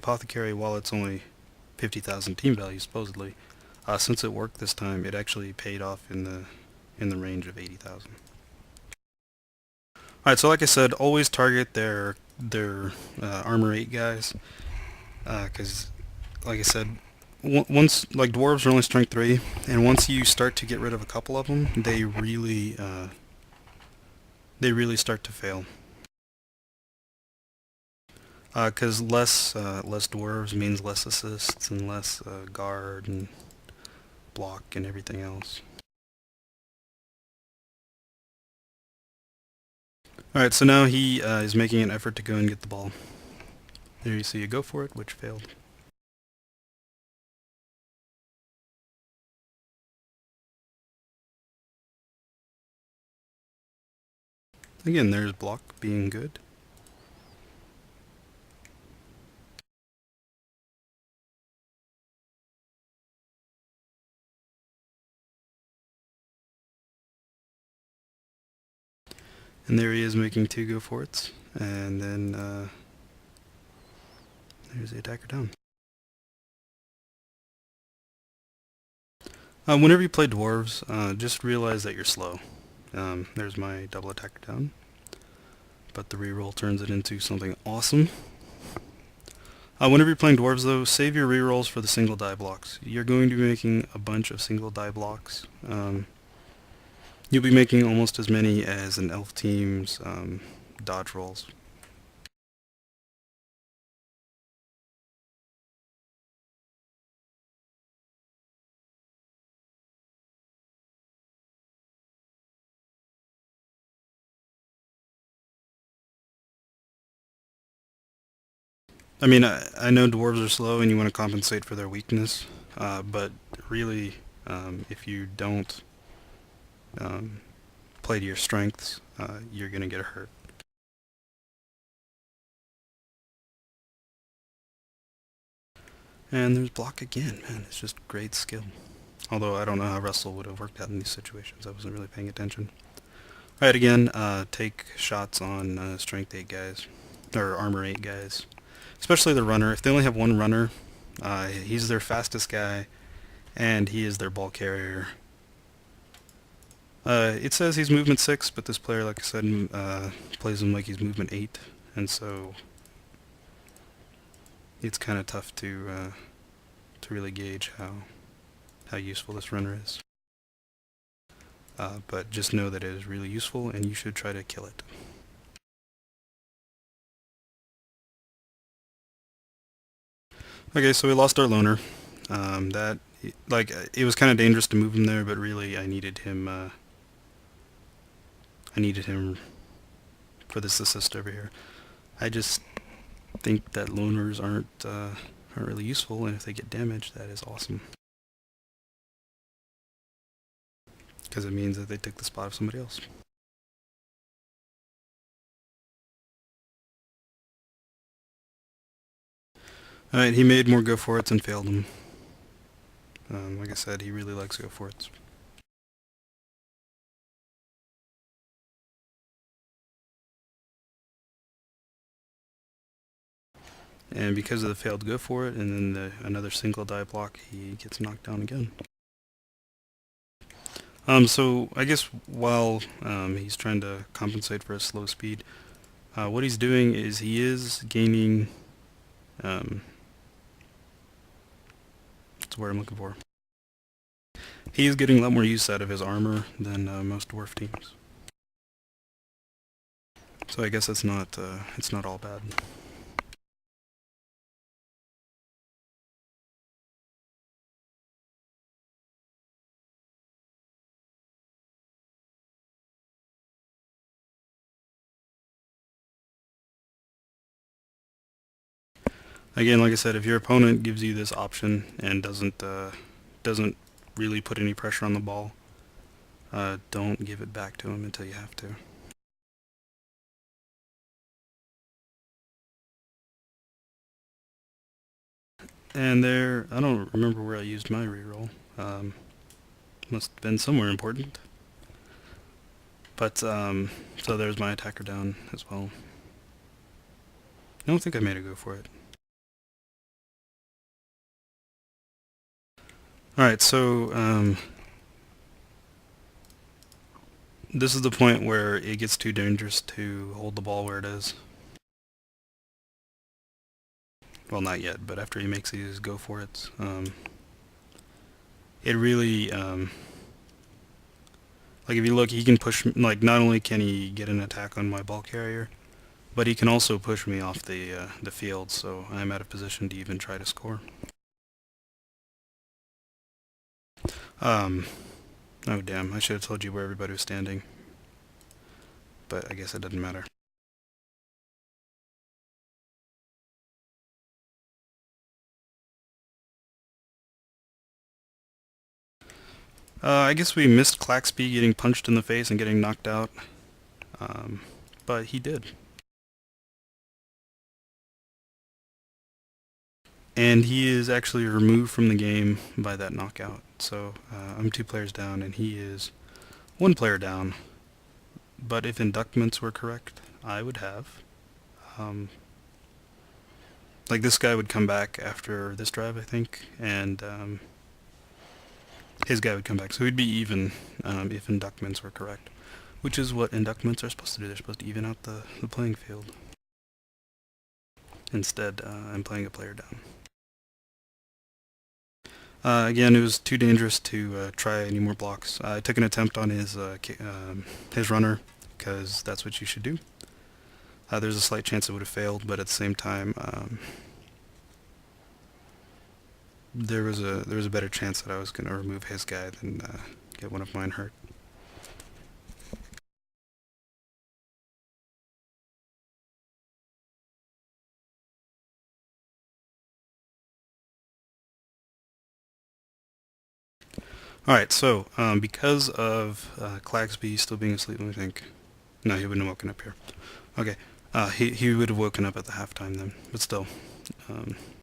Apothecary, while it's only 50,000 team value supposedly, since it worked this time, it actually paid off in the range of 80,000. All right, so like I said, always target their armor 8 guys, because like I said, once like dwarves are only strength 3, and once you start to get rid of a couple of them, they really start to fail. Because less dwarves means less assists and less guard and block and everything else. Alright, so now he is making an effort to go and get the ball. There you see a go for it, which failed. Again, there's block being good. And there he is making 2 go for it. And then there's the attacker down. Whenever you play dwarves, just realize that you're slow. There's my double attacker down. But the reroll turns it into something awesome. Whenever you're playing dwarves though, save your rerolls for the single die blocks. You're going to be making a bunch of single die blocks. You'll be making almost as many as an elf team's dodge rolls. I mean, I know dwarves are slow and you want to compensate for their weakness, but really, if you don't play to your strengths, you're going to get hurt. And there's block again, man, it's just great skill. Although I don't know how Russell would have worked out in these situations, I wasn't really paying attention. Alright, again, take shots on strength 8 guys, or armor 8 guys. Especially the runner. If they only have one runner, he's their fastest guy, and he is their ball carrier. It says he's movement 6, but this player, like I said, plays him like he's movement 8, and so it's kind of tough to really gauge how useful this runner is. But just know that it is really useful, and you should try to kill it. Okay, so we lost our loner. It was kind of dangerous to move him there, but really I needed him for this assist over here. I just think that loners aren't really useful, and if they get damaged, that is awesome. Because it means that they took the spot of somebody else. Alright, he made more go for it's and failed him. Like I said, he really likes go for it's. And because of the failed go for it and then another single die block, he gets knocked down again. So I guess while he's trying to compensate for his slow speed, what he's doing is he is gaining that's the word I'm looking for. He is getting a lot more use out of his armor than most dwarf teams. So I guess it's not all bad. Again, like I said, if your opponent gives you this option and doesn't really put any pressure on the ball, don't give it back to him until you have to. And there, I don't remember where I used my reroll. Must have been somewhere important. But, so there's my attacker down as well. I don't think I made a go for it. Alright, so this is the point where it gets too dangerous to hold the ball where it is. Well, not yet, but after he makes these go for it, it really, like if you look, he can push, like not only can he get an attack on my ball carrier, but he can also push me off the field, so I'm out of position to even try to score. Oh damn, I should have told you where everybody was standing. But I guess it doesn't matter. I guess we missed Claxby getting punched in the face and getting knocked out. But he did. And he is actually removed from the game by that knockout. So I'm 2 players down and he is 1 player down. But if inductments were correct, I would have. Like this guy would come back after this drive, I think, and his guy would come back. So he'd be even if inductments were correct. Which is what inductments are supposed to do. They're supposed to even out the playing field. Instead, I'm playing a player down. Again, it was too dangerous to try any more blocks. I took an attempt on his runner, because that's what you should do. There's a slight chance it would have failed, but at the same time, there was a better chance that I was going to remove his guy than get one of mine hurt. Alright, so because of Claxby still being asleep, let me think. No, he wouldn't have woken up here. Okay, he would have woken up at the halftime then, but still.